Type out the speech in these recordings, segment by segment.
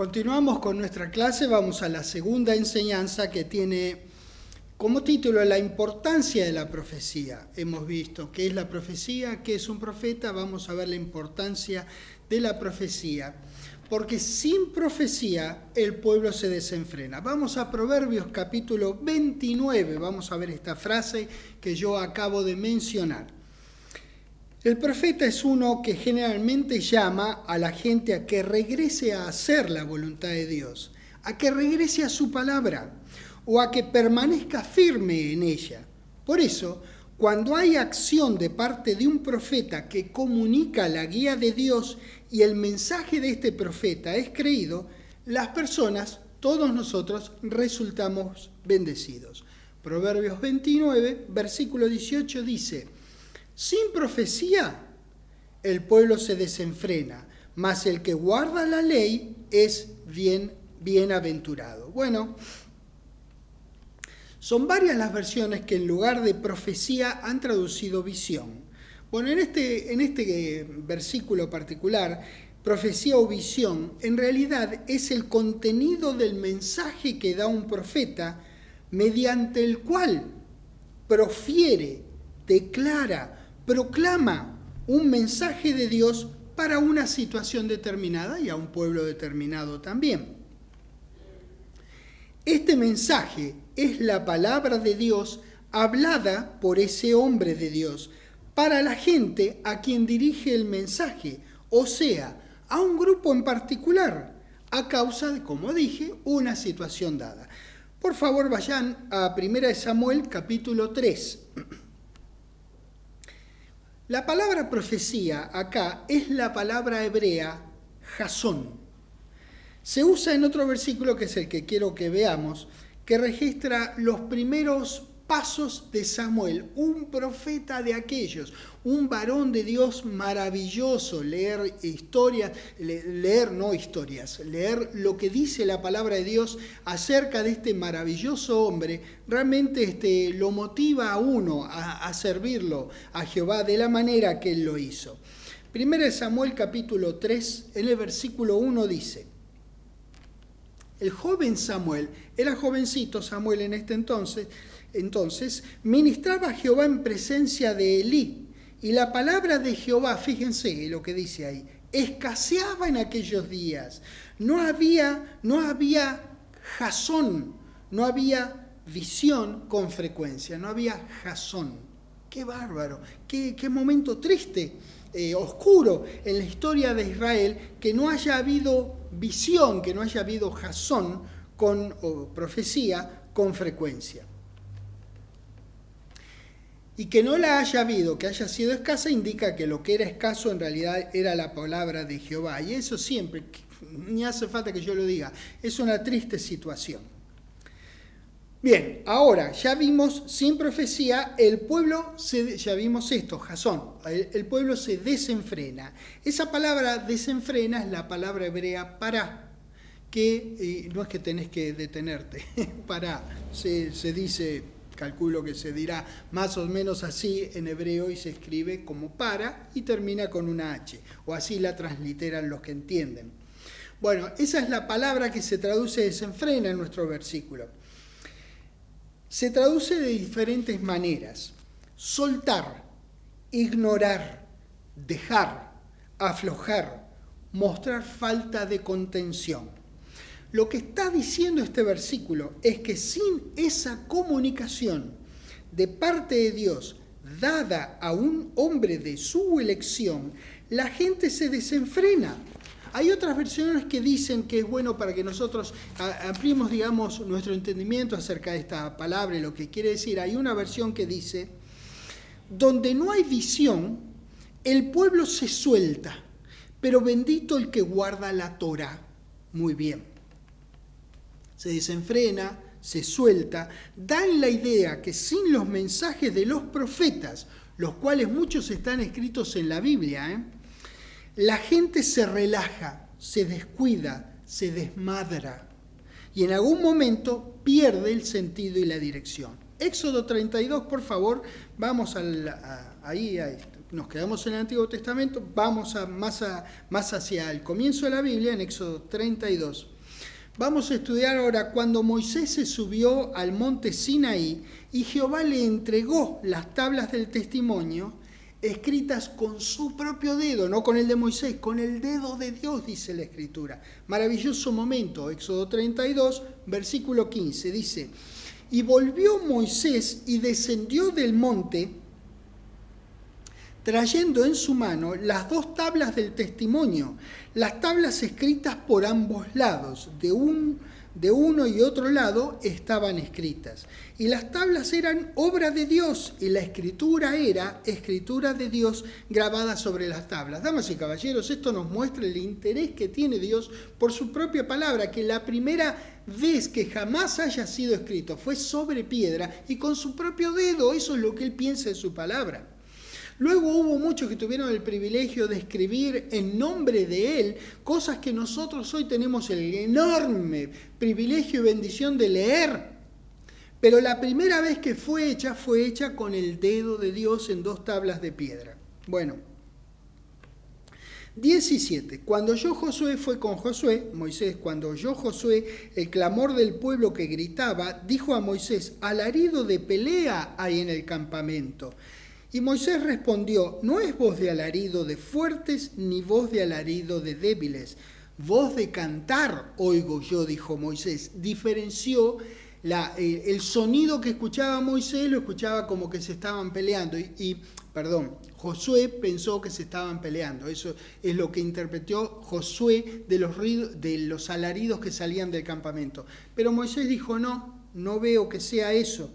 Continuamos con nuestra clase, vamos a la segunda enseñanza que tiene como título la importancia de la profecía. Hemos visto qué es la profecía, qué es un profeta, vamos a ver la importancia de la profecía. Porque sin profecía el pueblo se desenfrena. Vamos a Proverbios capítulo 29, vamos a ver esta frase que yo acabo de mencionar. El profeta es uno que generalmente llama a la gente a que regrese a hacer la voluntad de Dios, a que regrese a su palabra o a que permanezca firme en ella. Por eso, cuando hay acción de parte de un profeta que comunica la guía de Dios y el mensaje de este profeta es creído, las personas, todos nosotros, resultamos bendecidos. Proverbios 29, versículo 18 dice: sin profecía, el pueblo se desenfrena, mas el que guarda la ley es bienaventurado. Bueno, son varias las versiones que en lugar de profecía han traducido visión. Bueno, en este versículo particular, profecía o visión, en realidad es el contenido del mensaje que da un profeta mediante el cual profiere, declara, proclama un mensaje de Dios para una situación determinada y a un pueblo determinado también. Este mensaje es la palabra de Dios hablada por ese hombre de Dios para la gente a quien dirige el mensaje, o sea, a un grupo en particular, a causa de, como dije, una situación dada. Por favor, vayan a 1 Samuel capítulo 3. La palabra profecía acá es la palabra hebrea jasón. Se usa en otro versículo, que es el que quiero que veamos, que registra los primeros pasos de Samuel, un profeta de aquellos, un varón de Dios maravilloso. Leer lo que dice la palabra de Dios acerca de este maravilloso hombre, realmente lo motiva a uno a servirlo a Jehová de la manera que él lo hizo. 1 Samuel capítulo 3, en el versículo 1 dice: el joven Samuel, era jovencito Samuel en este entonces, ministraba a Jehová en presencia de Elí, y la palabra de Jehová, fíjense lo que dice ahí, escaseaba en aquellos días. No había jasón, no había visión con frecuencia, no había jasón. ¡Qué bárbaro! ¡Qué momento triste! Oscuro en la historia de Israel, que no haya habido visión, que no haya habido jasón o profecía con frecuencia. Y que no la haya habido, que haya sido escasa, indica que lo que era escaso en realidad era la palabra de Jehová. Y eso siempre, ni hace falta que yo lo diga, es una triste situación. Bien, ahora ya vimos, sin profecía, ya vimos esto, jasón, el pueblo se desenfrena. Esa palabra desenfrena es la palabra hebrea pará, que no es que tenés que detenerte, pará, se dice, calculo que se dirá más o menos así en hebreo y se escribe como para y termina con una H, o así la transliteran los que entienden. Bueno, esa es la palabra que se traduce desenfrena en nuestro versículo. Se traduce de diferentes maneras: soltar, ignorar, dejar, aflojar, mostrar falta de contención. Lo que está diciendo este versículo es que sin esa comunicación de parte de Dios dada a un hombre de su elección, la gente se desenfrena. Hay otras versiones que dicen que es bueno para que nosotros ampliemos, digamos, nuestro entendimiento acerca de esta palabra y lo que quiere decir. Hay una versión que dice: donde no hay visión, el pueblo se suelta, pero bendito el que guarda la Torá. Muy bien. Se desenfrena, se suelta, dan la idea que sin los mensajes de los profetas, los cuales muchos están escritos en la Biblia, la gente se relaja, se descuida, se desmadra y en algún momento pierde el sentido y la dirección. Éxodo 32, por favor, vamos ahí a esto. nos quedamos en el Antiguo Testamento, vamos más hacia el comienzo de la Biblia, en Éxodo 32. Vamos a estudiar ahora cuando Moisés se subió al monte Sinaí y Jehová le entregó las tablas del testimonio escritas con su propio dedo, no con el de Moisés, con el dedo de Dios, dice la Escritura. Maravilloso momento, Éxodo 32, versículo 15, dice: y volvió Moisés y descendió del monte, trayendo en su mano las 2 tablas del testimonio, las tablas escritas por ambos lados, de uno y otro lado estaban escritas. Y las tablas eran obra de Dios, y la escritura era escritura de Dios grabada sobre las tablas. Damas y caballeros, esto nos muestra el interés que tiene Dios por su propia palabra, que la primera vez que jamás haya sido escrito fue sobre piedra y con su propio dedo. Eso es lo que Él piensa de su palabra. Luego hubo muchos que tuvieron el privilegio de escribir en nombre de Él cosas que nosotros hoy tenemos el enorme privilegio y bendición de leer. Pero la primera vez que fue hecha con el dedo de Dios en 2 tablas de piedra. Bueno, 17. Cuando oyó Josué, Moisés, cuando oyó Josué el clamor del pueblo que gritaba, dijo a Moisés: alarido de pelea hay en el campamento. Y Moisés respondió: no es voz de alarido de fuertes, ni voz de alarido de débiles. Voz de cantar oigo yo, dijo Moisés. Diferenció el sonido que escuchaba Moisés, lo escuchaba como que se estaban peleando. Josué pensó que se estaban peleando. Eso es lo que interpretó Josué de los alaridos que salían del campamento. Pero Moisés dijo: no veo que sea eso.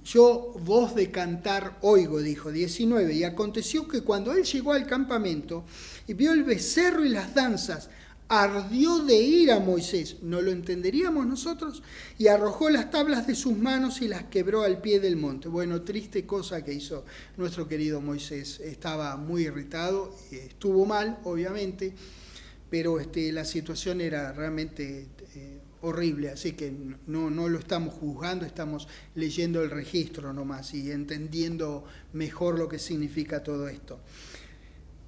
Yo voz de cantar oigo, dijo. 19. Y aconteció que cuando él llegó al campamento y vio el becerro y las danzas, ardió de ira Moisés. ¿No lo entenderíamos nosotros? Y arrojó las tablas de sus manos y las quebró al pie del monte. Bueno, triste cosa que hizo nuestro querido Moisés. Estaba muy irritado, estuvo mal, obviamente, pero la situación era realmente horrible, así que no lo estamos juzgando, estamos leyendo el registro nomás y entendiendo mejor lo que significa todo esto.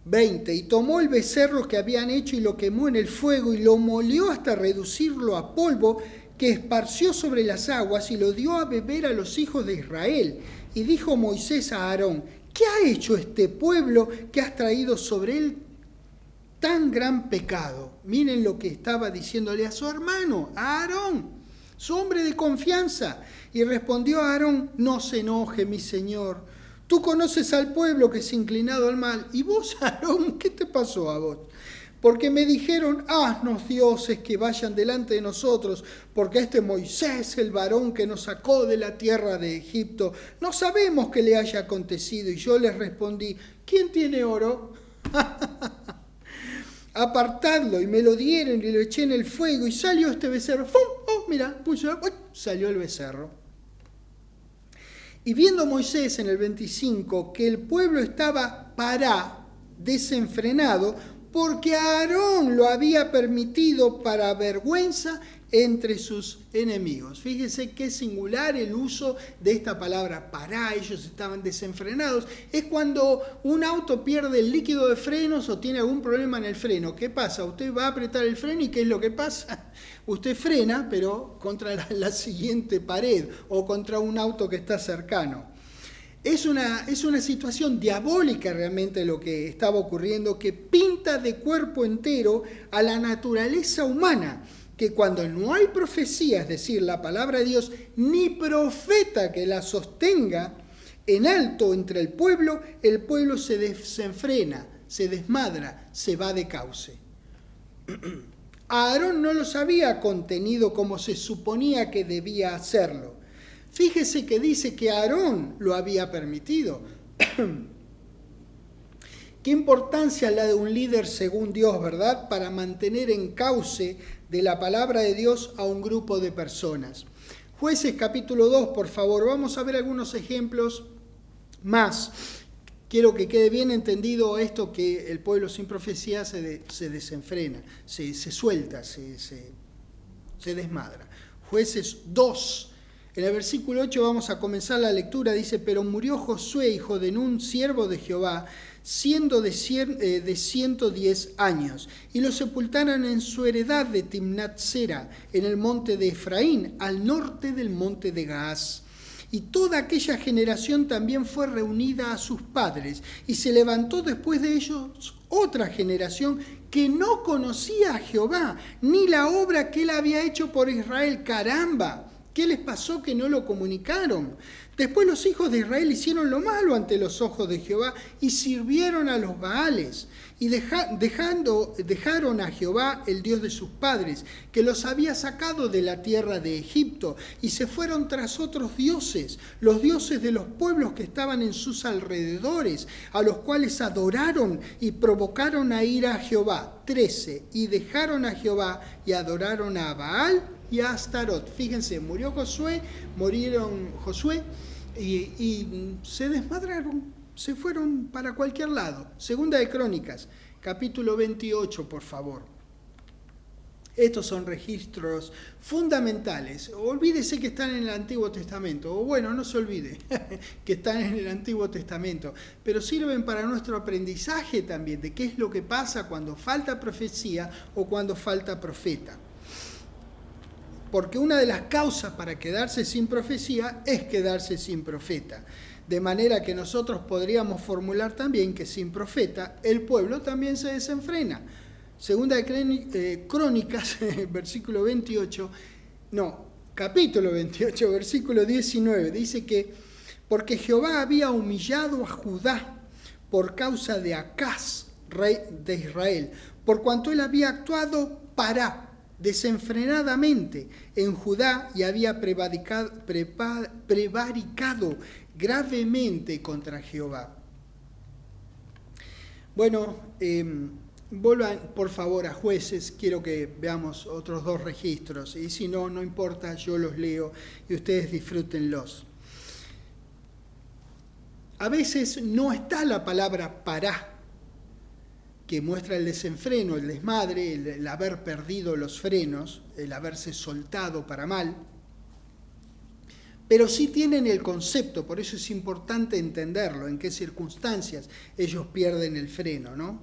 20. Y tomó el becerro que habían hecho y lo quemó en el fuego y lo molió hasta reducirlo a polvo, que esparció sobre las aguas y lo dio a beber a los hijos de Israel. Y dijo Moisés a Aarón: ¿qué ha hecho este pueblo que has traído sobre él tan gran pecado? Miren lo que estaba diciéndole a su hermano, a Aarón, su hombre de confianza. Y respondió a Aarón: no se enoje, mi señor. Tú conoces al pueblo que se ha inclinado al mal. ¿Y vos, Aarón, qué te pasó a vos? Porque me dijeron: haznos dioses que vayan delante de nosotros, porque este Moisés, el varón que nos sacó de la tierra de Egipto, no sabemos qué le haya acontecido. Y yo les respondí: ¿quién tiene oro? Apartadlo. Y me lo dieron y lo eché en el fuego y salió este becerro. ¡Fum! Oh, mira, salió el becerro. Y viendo Moisés en el 25 que el pueblo estaba desenfrenado, porque Aarón lo había permitido para vergüenza entre sus enemigos. Fíjense qué singular el uso de esta palabra pará. Ellos estaban desenfrenados. Es cuando un auto pierde el líquido de frenos o tiene algún problema en el freno. ¿Qué pasa? Usted va a apretar el freno y ¿qué es lo que pasa? Usted frena, pero contra la siguiente pared o contra un auto que está cercano. Es una situación diabólica realmente lo que estaba ocurriendo, que pinta de cuerpo entero a la naturaleza humana, que cuando no hay profecía, es decir, la palabra de Dios, ni profeta que la sostenga en alto entre el pueblo se desenfrena, se desmadra, se va de cauce. Aarón no los había contenido como se suponía que debía hacerlo. Fíjese que dice que Aarón lo había permitido. Qué importancia la de un líder según Dios, ¿verdad? Para mantener en cauce de la palabra de Dios a un grupo de personas. Jueces capítulo 2, por favor. Vamos a ver algunos ejemplos más. Quiero que quede bien entendido esto, que el pueblo sin profecía se desenfrena, se suelta, se desmadra. Jueces 2, En el versículo 8 vamos a comenzar la lectura, dice, pero murió Josué, hijo de Nun, siervo de Jehová, siendo de 110 años, y lo sepultaron en su heredad de Timnat-Sera, en el monte de Efraín, al norte del monte de Gaás. Y toda aquella generación también fue reunida a sus padres, y se levantó después de ellos otra generación que no conocía a Jehová, ni la obra que él había hecho por Israel. ¡Caramba! ¿Qué les pasó que no lo comunicaron? Después los hijos de Israel hicieron lo malo ante los ojos de Jehová y sirvieron a los Baales y dejaron a Jehová, el Dios de sus padres, que los había sacado de la tierra de Egipto, y se fueron tras otros dioses, los dioses de los pueblos que estaban en sus alrededores, a los cuales adoraron y provocaron a ira a Jehová. 13. Y dejaron a Jehová y adoraron a Baal y a Astarot. Fíjense, murieron Josué y se desmadraron, se fueron para cualquier lado. Segunda de Crónicas, capítulo 28, por favor. Estos son registros fundamentales. Olvídese que están en el Antiguo Testamento, o bueno, no se olvide que están en el Antiguo Testamento, pero sirven para nuestro aprendizaje también de qué es lo que pasa cuando falta profecía o cuando falta profeta. Porque una de las causas para quedarse sin profecía es quedarse sin profeta. De manera que nosotros podríamos formular también que sin profeta el pueblo también se desenfrena. Segunda de Crónicas, capítulo 28, versículo 19, dice que porque Jehová había humillado a Judá por causa de Acaz, rey de Israel, por cuanto él había actuado desenfrenadamente en Judá y había prevaricado gravemente contra Jehová. Bueno, vuelvan por favor a Jueces, quiero que veamos otros dos registros, y si no, no importa, yo los leo y ustedes disfrútenlos. A veces no está la palabra pará, que muestra el desenfreno, el desmadre, el haber perdido los frenos, el haberse soltado para mal, pero sí tienen el concepto, por eso es importante entenderlo, en qué circunstancias ellos pierden el freno, ¿no?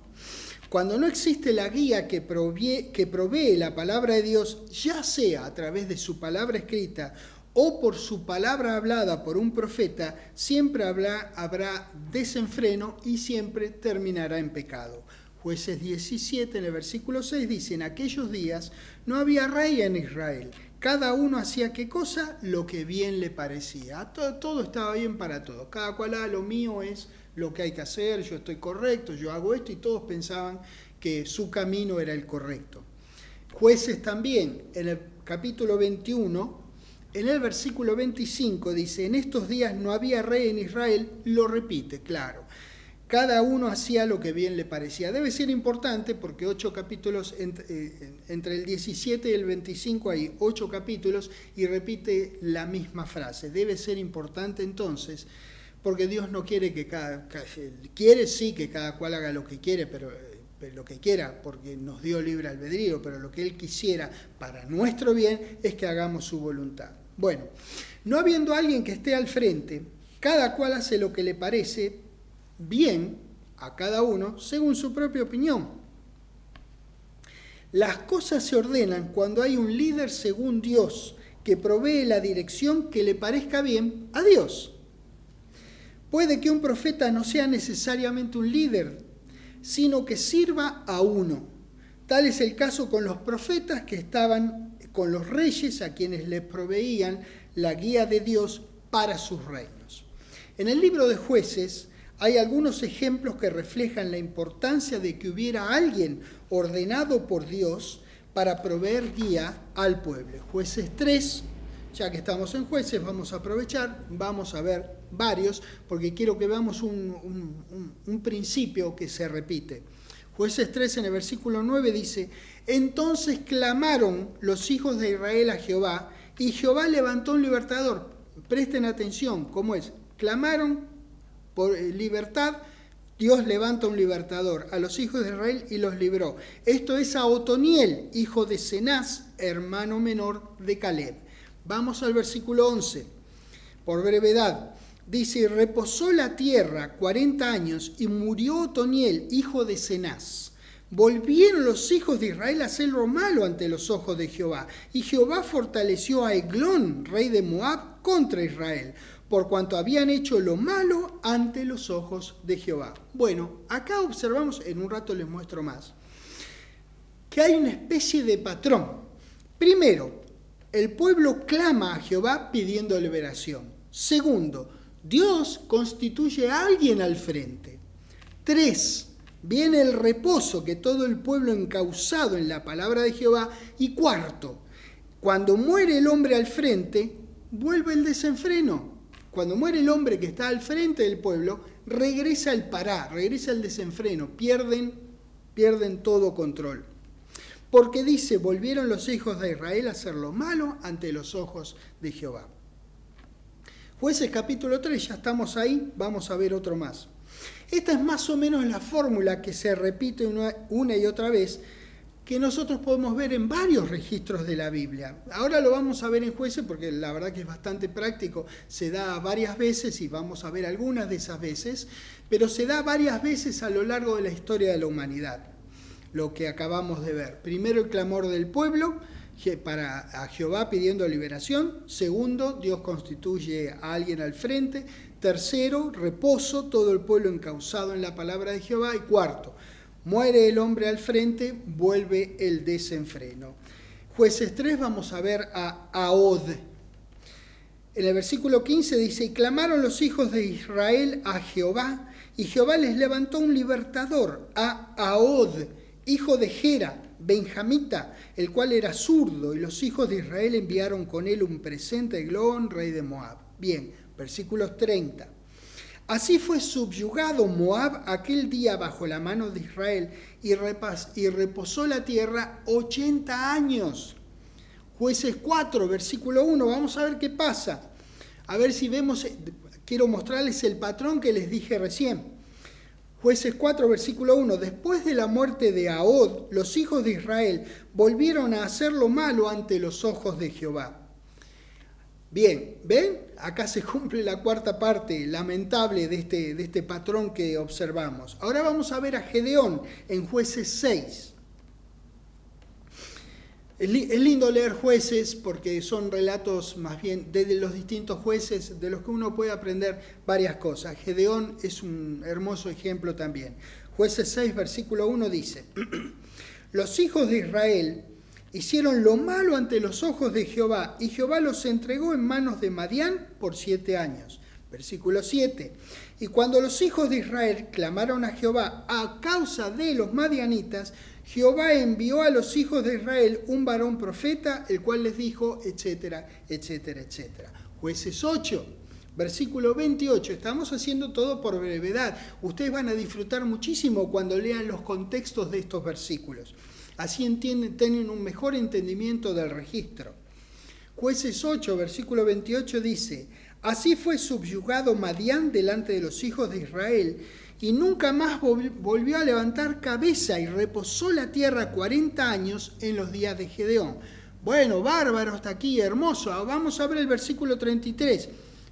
Cuando no existe la guía que provee la palabra de Dios, ya sea a través de su palabra escrita o por su palabra hablada por un profeta, siempre habrá desenfreno y siempre terminará en pecado. Jueces 17, en el versículo 6, dice, en aquellos días no había rey en Israel. Cada uno hacía ¿qué cosa? Lo que bien le parecía. Todo estaba bien para todos. Cada cual, lo mío es lo que hay que hacer, yo estoy correcto, yo hago esto, y todos pensaban que su camino era el correcto. Jueces también, en el capítulo 21, en el versículo 25, dice, en estos días no había rey en Israel, lo repite, claro. Cada uno hacía lo que bien le parecía. Debe ser importante porque 8 capítulos, entre el 17 y el 25 hay 8 capítulos y repite la misma frase. Debe ser importante entonces, porque Dios no quiere que quiere sí que cada cual haga lo que quiere, pero lo que quiera, porque nos dio libre albedrío, pero lo que Él quisiera para nuestro bien es que hagamos su voluntad. Bueno, no habiendo alguien que esté al frente, cada cual hace lo que le parece bien a cada uno según su propia opinión. Las cosas se ordenan cuando hay un líder según Dios que provee la dirección que le parezca bien a Dios. Puede que un profeta no sea necesariamente un líder, sino que sirva a uno. Tal es el caso con los profetas que estaban con los reyes a quienes les proveían la guía de Dios para sus reinos. En el libro de Jueces hay algunos ejemplos que reflejan la importancia de que hubiera alguien ordenado por Dios para proveer guía al pueblo. Jueces 3, ya que estamos en Jueces, vamos a aprovechar, vamos a ver varios, porque quiero que veamos un principio que se repite. Jueces 3, en el versículo 9 dice, entonces clamaron los hijos de Israel a Jehová, y Jehová levantó un libertador. Presten atención, ¿cómo es? Clamaron por libertad, Dios levanta un libertador a los hijos de Israel y los libró. Esto es a Otoniel, hijo de Cenaz, hermano menor de Caleb. Vamos al versículo 11, por brevedad. Dice, reposó la tierra 40 años y murió Otoniel, hijo de Cenaz. Volvieron los hijos de Israel a hacer lo malo ante los ojos de Jehová. Y Jehová fortaleció a Eglón, rey de Moab, contra Israel, por cuanto habían hecho lo malo ante los ojos de Jehová. Bueno, acá observamos, en un rato les muestro más, que hay una especie de patrón. Primero, el pueblo clama a Jehová pidiendo liberación. Segundo, Dios constituye a alguien al frente. 3, viene el reposo, que todo el pueblo encauzado en la palabra de Jehová. Y 4, cuando muere el hombre al frente, vuelve el desenfreno. Cuando muere el hombre que está al frente del pueblo, regresa el pará, regresa el desenfreno, pierden todo control. Porque dice, volvieron los hijos de Israel a hacer lo malo ante los ojos de Jehová. Jueces capítulo 3, ya estamos ahí, vamos a ver otro más. Esta es más o menos la fórmula que se repite una y otra vez, que nosotros podemos ver en varios registros de la Biblia. Ahora lo vamos a ver en Jueces porque la verdad que es bastante práctico, se da varias veces y vamos a ver algunas de esas veces, pero se da varias veces a lo largo de la historia de la humanidad, lo que acabamos de ver. Primero el clamor del pueblo a Jehová pidiendo liberación. Segundo, Dios constituye a alguien al frente. Tercero, reposo, todo el pueblo encauzado en la palabra de Jehová. Y cuarto, muere el hombre al frente, vuelve el desenfreno. Jueces 3, vamos a ver a Ahod. En el versículo 15 dice, y clamaron los hijos de Israel a Jehová, y Jehová les levantó un libertador, a Ahod, hijo de Gera, benjamita, el cual era zurdo, y los hijos de Israel enviaron con él un presente a Eglón, rey de Moab. Bien, versículos 30. Así fue subyugado Moab aquel día bajo la mano de Israel, y reposó la tierra 80 años. Jueces 4, versículo 1, vamos a ver qué pasa. A ver si vemos, quiero mostrarles el patrón que les dije recién. Jueces 4, versículo 1, después de la muerte de Ahod, los hijos de Israel volvieron a hacer lo malo ante los ojos de Jehová. Bien, ¿ven? Acá se cumple la cuarta parte lamentable de este patrón que observamos. Ahora vamos a ver a Gedeón en Jueces 6. Es lindo leer Jueces porque son relatos más bien de los distintos jueces de los que uno puede aprender varias cosas. Gedeón es un hermoso ejemplo también. Jueces 6, versículo 1 dice, los hijos de Israel hicieron lo malo ante los ojos de Jehová, y Jehová los entregó en manos de Madián por 7 años. Versículo 7. Y cuando los hijos de Israel clamaron a Jehová a causa de los madianitas, Jehová envió a los hijos de Israel un varón profeta, el cual les dijo, etcétera, etcétera, etcétera. Jueces 8, versículo 28. Estamos haciendo todo por brevedad. Ustedes van a disfrutar muchísimo cuando lean los contextos de estos versículos. Así tienen un mejor entendimiento del registro. Jueces 8, versículo 28 dice, así fue subyugado Madián delante de los hijos de Israel, y nunca más volvió a levantar cabeza, y reposó la tierra 40 años en los días de Gedeón. Bueno, bárbaro, hasta aquí, hermoso. Vamos a ver el versículo 33.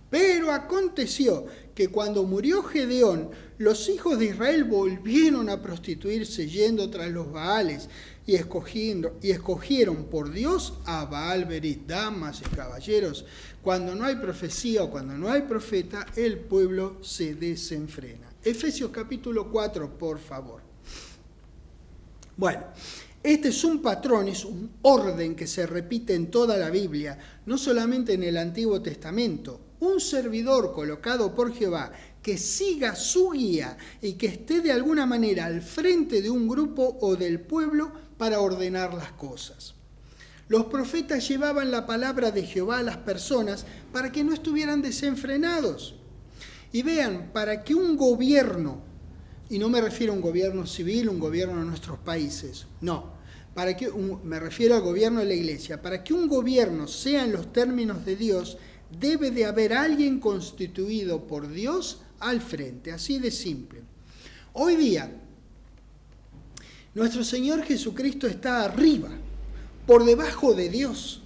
Pero aconteció que cuando murió Gedeón, los hijos de Israel volvieron a prostituirse yendo tras los Baales, y escogieron por Dios a Baal Berit. Damas y caballeros, cuando no hay profecía o cuando no hay profeta, el pueblo se desenfrena. Efesios capítulo 4, por favor. Bueno, este es un patrón, es un orden que se repite en toda la Biblia, no solamente en el Antiguo Testamento. Un servidor colocado por Jehová que siga su guía y que esté de alguna manera al frente de un grupo o del pueblo para ordenar las cosas. Los profetas llevaban la palabra de Jehová a las personas para que no estuvieran desenfrenados. Y vean, para que un gobierno, y no me refiero a un gobierno civil, un gobierno de nuestros países, no, me refiero al gobierno de la iglesia, para que un gobierno sea en los términos de Dios, debe de haber alguien constituido por Dios al frente, así de simple. Hoy día, nuestro Señor Jesucristo está arriba, por debajo de Dios,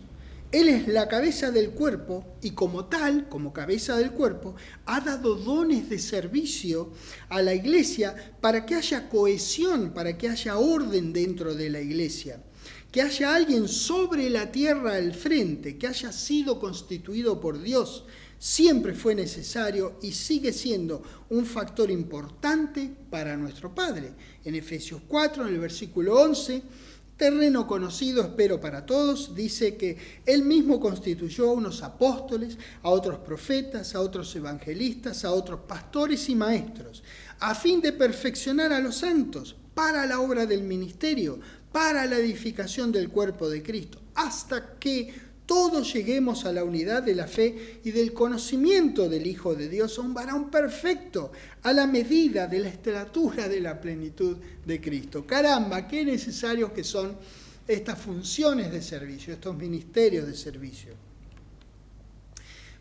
Él es la cabeza del cuerpo y como tal, como cabeza del cuerpo, ha dado dones de servicio a la iglesia para que haya cohesión, para que haya orden dentro de la iglesia, que haya alguien sobre la tierra al frente, que haya sido constituido por Dios. Siempre fue necesario y sigue siendo un factor importante para nuestro Padre. En Efesios 4, en el versículo 11, terreno conocido, espero para todos, dice que Él mismo constituyó a unos apóstoles, a otros profetas, a otros evangelistas, a otros pastores y maestros, a fin de perfeccionar a los santos para la obra del ministerio, para la edificación del cuerpo de Cristo, hasta que todos lleguemos a la unidad de la fe y del conocimiento del Hijo de Dios, a un varón perfecto, a la medida de la estatura de la plenitud de Cristo. Caramba, qué necesarios que son estas funciones de servicio, estos ministerios de servicio.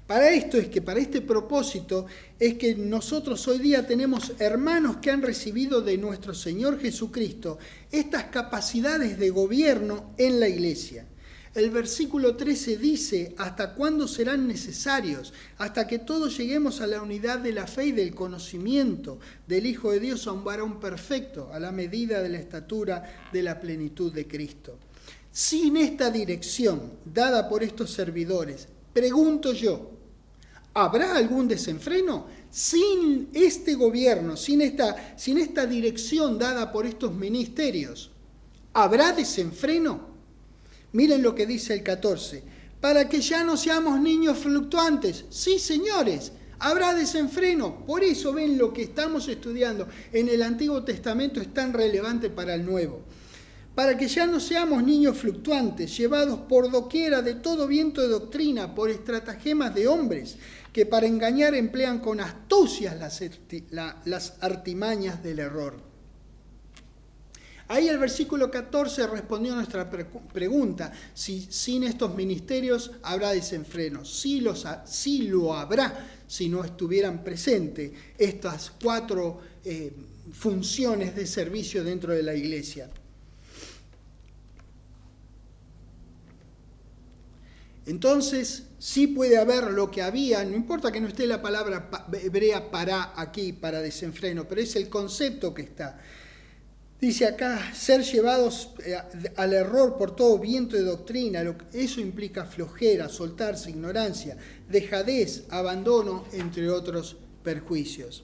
Para este propósito es que nosotros hoy día tenemos hermanos que han recibido de nuestro Señor Jesucristo estas capacidades de gobierno en la iglesia. El versículo 13 dice, ¿hasta cuándo serán necesarios? Hasta que todos lleguemos a la unidad de la fe y del conocimiento del Hijo de Dios, a un varón perfecto, a la medida de la estatura de la plenitud de Cristo. Sin esta dirección dada por estos servidores, pregunto yo, ¿habrá algún desenfreno? Sin este gobierno, sin esta dirección dada por estos ministerios, ¿habrá desenfreno? Miren lo que dice el 14. Para que ya no seamos niños fluctuantes. Sí, señores, habrá desenfreno. Por eso ven lo que estamos estudiando en el Antiguo Testamento es tan relevante para el Nuevo. Para que ya no seamos niños fluctuantes, llevados por doquiera de todo viento de doctrina, por estratagemas de hombres, que para engañar emplean con astucias las artimañas del error. Ahí el versículo 14 respondió a nuestra pregunta, si sin estos ministerios habrá desenfreno. Sí lo habrá si no estuvieran presentes estas 4 funciones de servicio dentro de la iglesia. Entonces, sí puede haber lo que había, no importa que no esté la palabra hebrea para aquí, para desenfreno, pero es el concepto que está. Dice acá, ser llevados al error por todo viento de doctrina, eso implica flojera, soltarse, ignorancia, dejadez, abandono, entre otros perjuicios.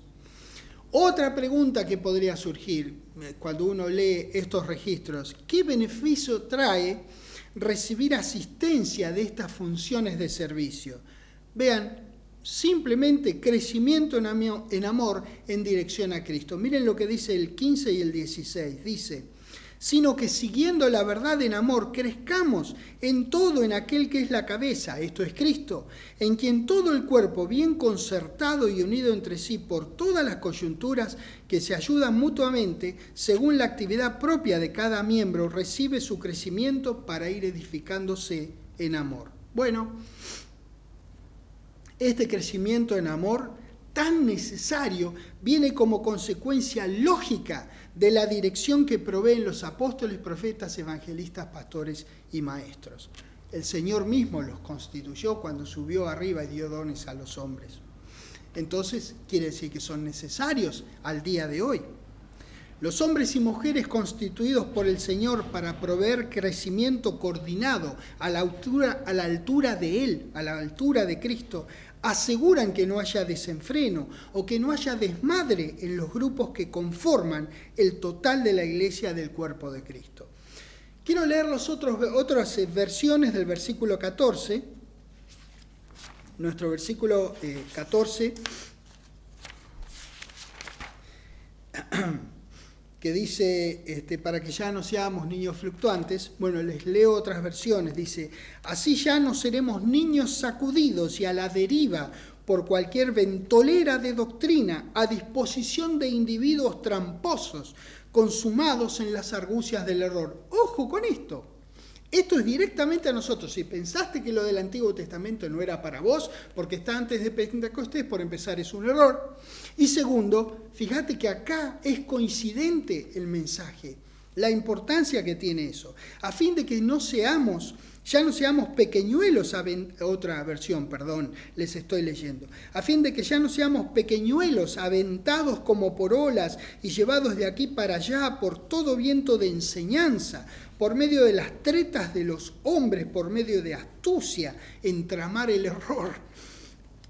Otra pregunta que podría surgir cuando uno lee estos registros, ¿qué beneficio trae recibir asistencia de estas funciones de servicio? Vean, simplemente crecimiento en amor en dirección a Cristo. Miren lo que dice el 15 y el 16. Dice, sino que siguiendo la verdad en amor, crezcamos en todo en aquel que es la cabeza, esto es Cristo, en quien todo el cuerpo, bien concertado y unido entre sí por todas las coyunturas que se ayudan mutuamente, según la actividad propia de cada miembro, recibe su crecimiento para ir edificándose en amor. Bueno, este crecimiento en amor tan necesario viene como consecuencia lógica de la dirección que proveen los apóstoles, profetas, evangelistas, pastores y maestros. El Señor mismo los constituyó cuando subió arriba y dio dones a los hombres. Entonces, quiere decir que son necesarios al día de hoy. Los hombres y mujeres constituidos por el Señor para proveer crecimiento coordinado a la altura de Él, a la altura de Cristo, aseguran que no haya desenfreno o que no haya desmadre en los grupos que conforman el total de la iglesia del cuerpo de Cristo. Quiero leer otras versiones del versículo 14. Nuestro versículo 14, que dice, para que ya no seamos niños fluctuantes. Bueno, les leo otras versiones. Dice, así ya no seremos niños sacudidos y a la deriva por cualquier ventolera de doctrina, a disposición de individuos tramposos, consumados en las argucias del error. Ojo con esto. Esto es directamente a nosotros. Si pensaste que lo del Antiguo Testamento no era para vos, porque está antes de Pentecostés, por empezar es un error. Y segundo, fíjate que acá es coincidente el mensaje. La importancia que tiene eso, a fin de que ya no seamos pequeñuelos, otra versión, perdón, les estoy leyendo, a fin de que ya no seamos pequeñuelos aventados como por olas y llevados de aquí para allá por todo viento de enseñanza, por medio de las tretas de los hombres, por medio de astucia, en tramar el error.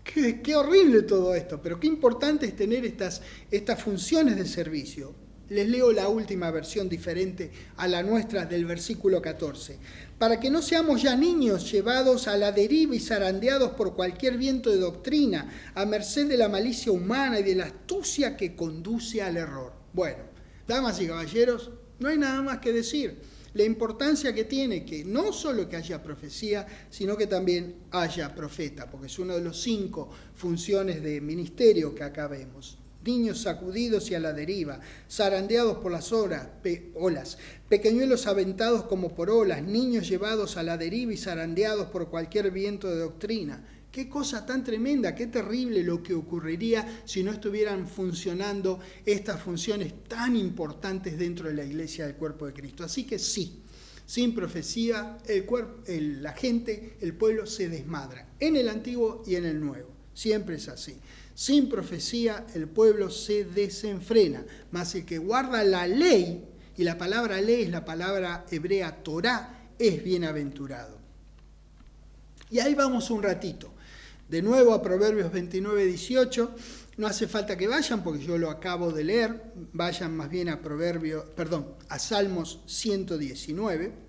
Qué horrible todo esto, pero qué importante es tener estas funciones de servicio. Les leo la última versión diferente a la nuestra del versículo 14. Para que no seamos ya niños llevados a la deriva y zarandeados por cualquier viento de doctrina, a merced de la malicia humana y de la astucia que conduce al error. Bueno, damas y caballeros, no hay nada más que decir. La importancia que tiene que no solo que haya profecía, sino que también haya profeta, porque es una de las 5 funciones de ministerio que acá vemos. Niños sacudidos y a la deriva, zarandeados por las olas, pequeñuelos aventados como por olas, niños llevados a la deriva y zarandeados por cualquier viento de doctrina. Qué cosa tan tremenda, qué terrible lo que ocurriría si no estuvieran funcionando estas funciones tan importantes dentro de la iglesia del cuerpo de Cristo. Así que sí, sin profecía, la gente, el pueblo se desmadra, en el Antiguo y en el Nuevo. Siempre es así. Sin profecía el pueblo se desenfrena, mas el que guarda la ley, y la palabra ley es la palabra hebrea Torá, es bienaventurado. Y ahí vamos un ratito. De nuevo a Proverbios 29, 18. No hace falta que vayan porque yo lo acabo de leer. Vayan más bien a a Salmos 119.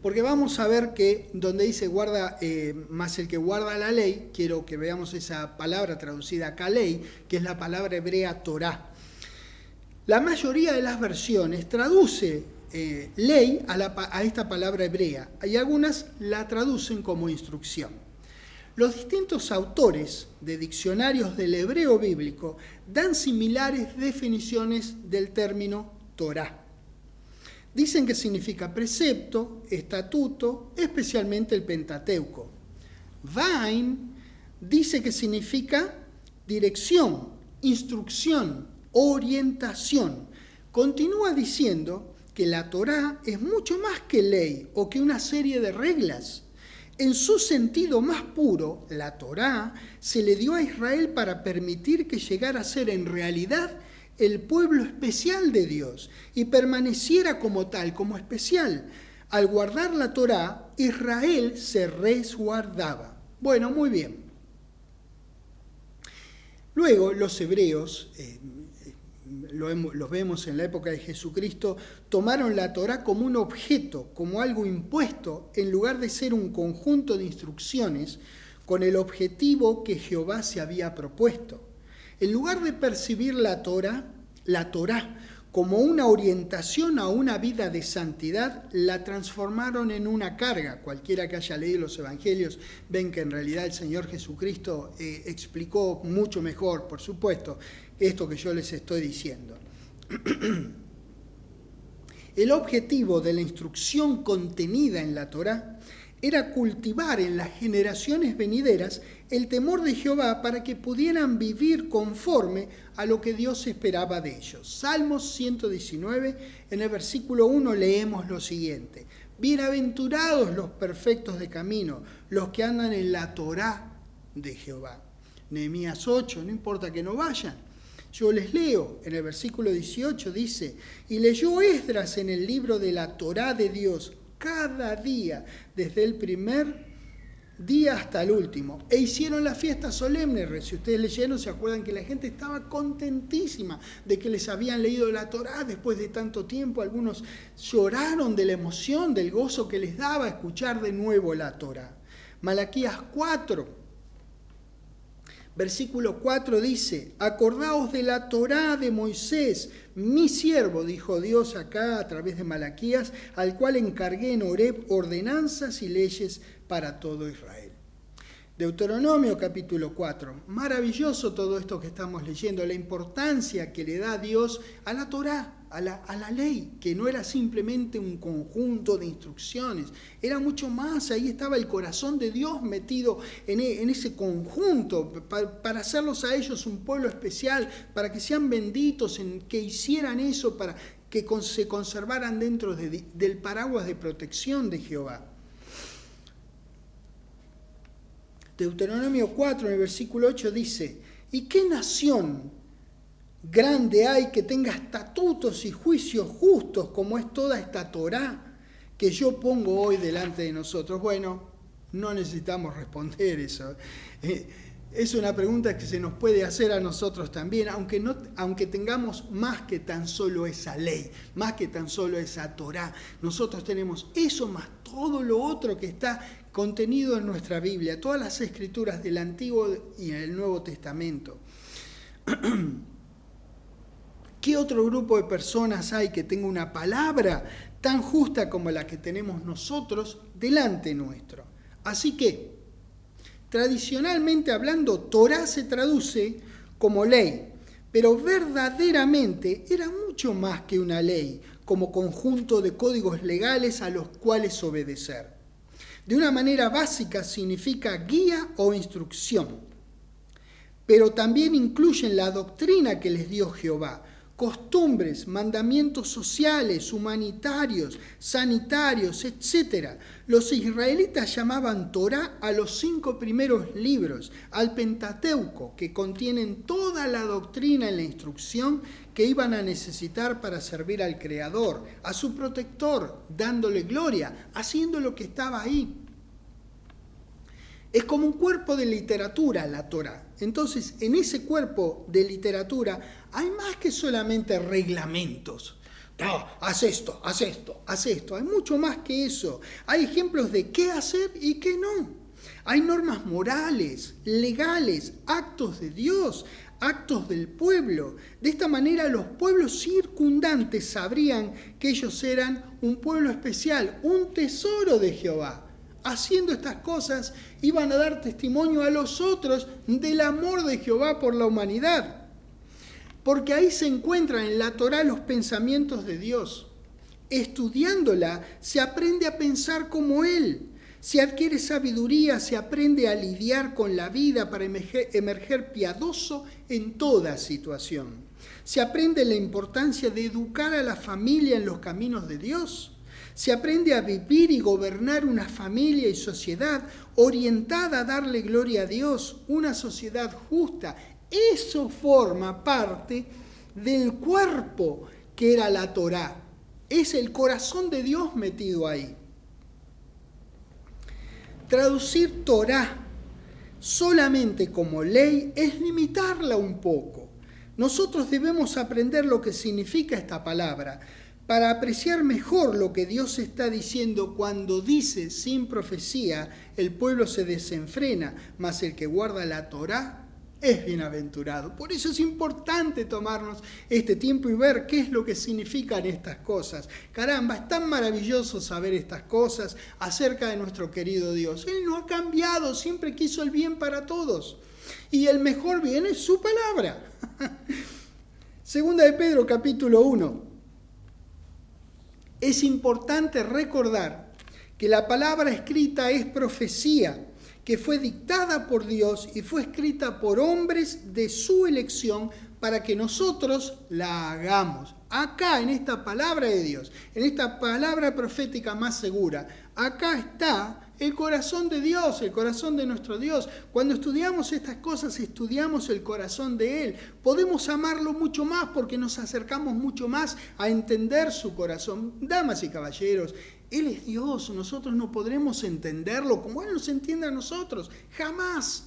Porque vamos a ver que donde dice guarda, más el que guarda la ley, quiero que veamos esa palabra traducida acá ley, que es la palabra hebrea Torá. La mayoría de las versiones traduce ley a esta palabra hebrea, y algunas la traducen como instrucción. Los distintos autores de diccionarios del hebreo bíblico dan similares definiciones del término Torá. Dicen que significa precepto, estatuto, especialmente el Pentateuco. Vine dice que significa dirección, instrucción, orientación. Continúa diciendo que la Torá es mucho más que ley o que una serie de reglas. En su sentido más puro, la Torá se le dio a Israel para permitir que llegara a ser en realidad el pueblo especial de Dios y permaneciera como tal, como especial. Al guardar la Torá, Israel se resguardaba. Bueno, muy bien. Luego los hebreos, los vemos en la época de Jesucristo, tomaron la Torá como un objeto, como algo impuesto, en lugar de ser un conjunto de instrucciones con el objetivo que Jehová se había propuesto. En lugar de percibir la Torá como una orientación a una vida de santidad, la transformaron en una carga. Cualquiera que haya leído los evangelios ven que en realidad el Señor Jesucristo explicó mucho mejor, por supuesto, esto que yo les estoy diciendo. El objetivo de la instrucción contenida en la Torá era cultivar en las generaciones venideras el temor de Jehová para que pudieran vivir conforme a lo que Dios esperaba de ellos. Salmos 119, en el versículo 1 leemos lo siguiente: bienaventurados los perfectos de camino, los que andan en la Torá de Jehová. Nehemías 8, no importa que no vayan. Yo les leo, en el versículo 18 dice: y leyó Esdras en el libro de la Torá de Dios cada día, desde el primer día hasta el último. E hicieron la fiesta solemne. Si ustedes leyeron, se acuerdan que la gente estaba contentísima de que les habían leído la Torá después de tanto tiempo. Algunos lloraron de la emoción, del gozo que les daba escuchar de nuevo la Torá. Malaquías 4. Versículo 4 dice: acordaos de la Torá de Moisés, mi siervo, dijo Dios acá a través de Malaquías, al cual encargué en Horeb ordenanzas y leyes para todo Israel. Deuteronomio capítulo 4. Maravilloso todo esto que estamos leyendo, la importancia que le da Dios a la Torá, a la ley, que no era simplemente un conjunto de instrucciones, era mucho más. Ahí estaba el corazón de Dios metido en ese conjunto, para hacerlos a ellos un pueblo especial, para que sean benditos, en que hicieran eso, para que se conservaran dentro del paraguas de protección de Jehová. Deuteronomio 4, en el versículo 8 dice: ¿y qué nación grande hay que tenga estatutos y juicios justos como es toda esta Torá que yo pongo hoy delante de nosotros? Bueno, no necesitamos responder eso. Es una pregunta que se nos puede hacer a nosotros también, aunque tengamos más que tan solo esa ley, más que tan solo esa Torá. Nosotros tenemos eso más todo lo otro que está contenido en nuestra Biblia, todas las escrituras del Antiguo y el Nuevo Testamento. ¿Qué otro grupo de personas hay que tenga una palabra tan justa como la que tenemos nosotros delante nuestro? Así que, tradicionalmente hablando, Torá se traduce como ley, pero verdaderamente era mucho más que una ley, como conjunto de códigos legales a los cuales obedecer. De una manera básica significa guía o instrucción, pero también incluyen la doctrina que les dio Jehová, costumbres, mandamientos sociales, humanitarios, sanitarios, etc. Los israelitas llamaban Torá a los 5 primeros libros, al Pentateuco, que contienen toda la doctrina y la instrucción que iban a necesitar para servir al Creador, a su protector, dándole gloria, haciendo lo que estaba ahí. Es como un cuerpo de literatura la Torá. Entonces, en ese cuerpo de literatura hay más que solamente reglamentos. Oh, haz esto, haz esto, haz esto. Hay mucho más que eso. Hay ejemplos de qué hacer y qué no. Hay normas morales, legales, actos de Dios, actos del pueblo. De esta manera los pueblos circundantes sabrían que ellos eran un pueblo especial, un tesoro de Jehová. Haciendo estas cosas iban a dar testimonio a los otros del amor de Jehová por la humanidad. Porque ahí se encuentran en la Torá los pensamientos de Dios. Estudiándola se aprende a pensar como Él. Se adquiere sabiduría, se aprende a lidiar con la vida para emerger piadoso en toda situación. Se aprende la importancia de educar a la familia en los caminos de Dios. Se aprende a vivir y gobernar una familia y sociedad orientada a darle gloria a Dios, una sociedad justa. Eso forma parte del cuerpo que era la Torá. Es el corazón de Dios metido ahí. Traducir Torá solamente como ley es limitarla un poco. Nosotros debemos aprender lo que significa esta palabra para apreciar mejor lo que Dios está diciendo cuando dice, sin profecía, el pueblo se desenfrena, mas el que guarda la Torá es bienaventurado. Por eso es importante tomarnos este tiempo y ver qué es lo que significan estas cosas. Caramba, es tan maravilloso saber estas cosas acerca de nuestro querido Dios. Él no ha cambiado, siempre quiso el bien para todos. Y el mejor bien es su palabra. Segunda de Pedro, capítulo 1. Es importante recordar que la palabra escrita es profecía, que fue dictada por Dios y fue escrita por hombres de su elección para que nosotros la hagamos. Acá, en esta palabra de Dios, en esta palabra profética más segura, acá está el corazón de Dios, el corazón de nuestro Dios. Cuando estudiamos estas cosas, estudiamos el corazón de Él. Podemos amarlo mucho más porque nos acercamos mucho más a entender su corazón. Damas y caballeros, Él es Dios, nosotros no podremos entenderlo como Él nos entiende a nosotros, jamás.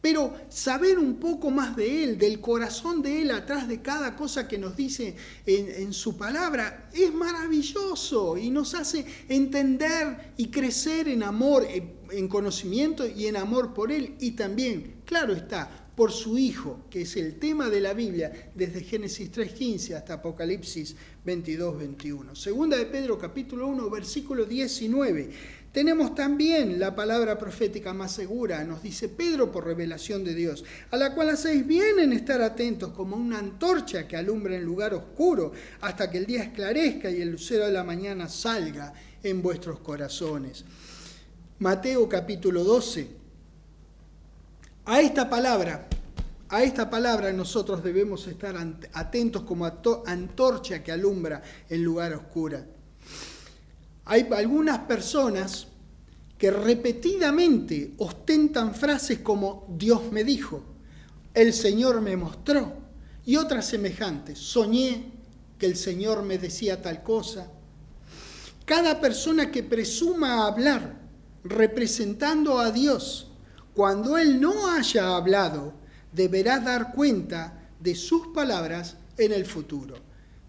Pero saber un poco más de Él, del corazón de Él atrás de cada cosa que nos dice en su palabra, es maravilloso y nos hace entender y crecer en amor, en conocimiento y en amor por Él. Y también, claro está, por su Hijo, que es el tema de la Biblia, desde Génesis 3:15 hasta Apocalipsis 22:21. Segunda de Pedro, capítulo 1, versículo 19. Tenemos también la palabra profética más segura, nos dice Pedro por revelación de Dios, a la cual hacéis bien en estar atentos como una antorcha que alumbra en lugar oscuro hasta que el día esclarezca y el lucero de la mañana salga en vuestros corazones. Mateo capítulo 12. A esta palabra A esta palabra nosotros debemos estar atentos como antorcha que alumbra en lugar oscuro. Hay algunas personas que repetidamente ostentan frases como Dios me dijo, el Señor me mostró, y otras semejantes. Soñé que el Señor me decía tal cosa. Cada persona que presuma hablar representando a Dios, cuando Él no haya hablado, deberá dar cuenta de sus palabras en el futuro.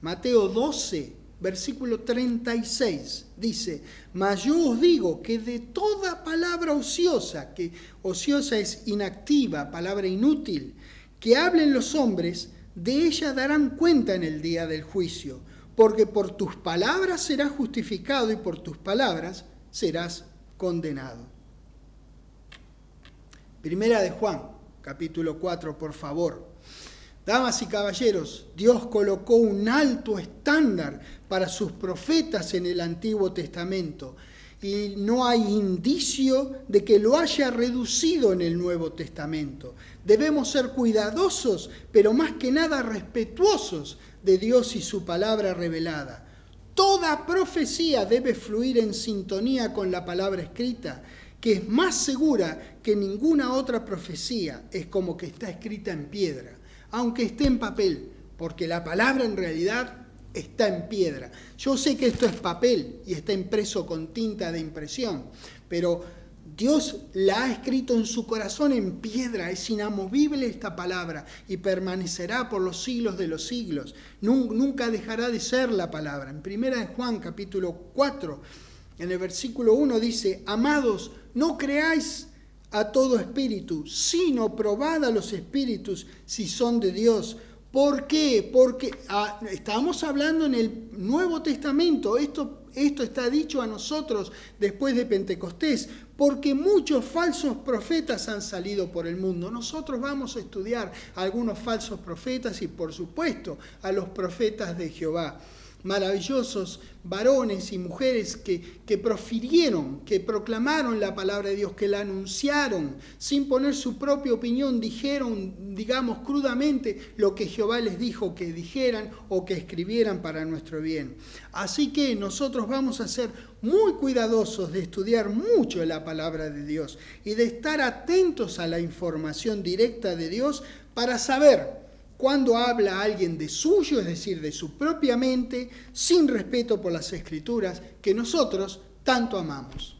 Mateo 12, versículo 36, dice, mas yo os digo que de toda palabra ociosa, que ociosa es inactiva, palabra inútil, que hablen los hombres, de ella darán cuenta en el día del juicio, porque por tus palabras serás justificado y por tus palabras serás condenado. Primera de Juan, capítulo 4, por favor. Damas y caballeros, Dios colocó un alto estándar para sus profetas en el Antiguo Testamento y no hay indicio de que lo haya reducido en el Nuevo Testamento. Debemos ser cuidadosos, pero más que nada respetuosos de Dios y su palabra revelada. Toda profecía debe fluir en sintonía con la palabra escrita, que es más segura que ninguna otra profecía, es como que está escrita en piedra, aunque esté en papel, porque la palabra en realidad está en piedra. Yo sé que esto es papel y está impreso con tinta de impresión, pero Dios la ha escrito en su corazón en piedra, es inamovible esta palabra y permanecerá por los siglos de los siglos. Nunca dejará de ser la palabra. En Primera de Juan, capítulo 4, en el versículo 1 dice, amados, no creáis a todo espíritu, sino probad a los espíritus si son de Dios. ¿Por qué? Porque estamos hablando en el Nuevo Testamento, esto está dicho a nosotros después de Pentecostés, porque muchos falsos profetas han salido por el mundo. Nosotros vamos a estudiar a algunos falsos profetas y por supuesto a los profetas de Jehová. Maravillosos varones y mujeres que profirieron, que proclamaron la palabra de Dios, que la anunciaron, sin poner su propia opinión, dijeron, digamos, crudamente lo que Jehová les dijo que dijeran o que escribieran para nuestro bien. Así que nosotros vamos a ser muy cuidadosos de estudiar mucho la palabra de Dios y de estar atentos a la información directa de Dios para saber cuando habla alguien de suyo, es decir, de su propia mente, sin respeto por las Escrituras, que nosotros tanto amamos.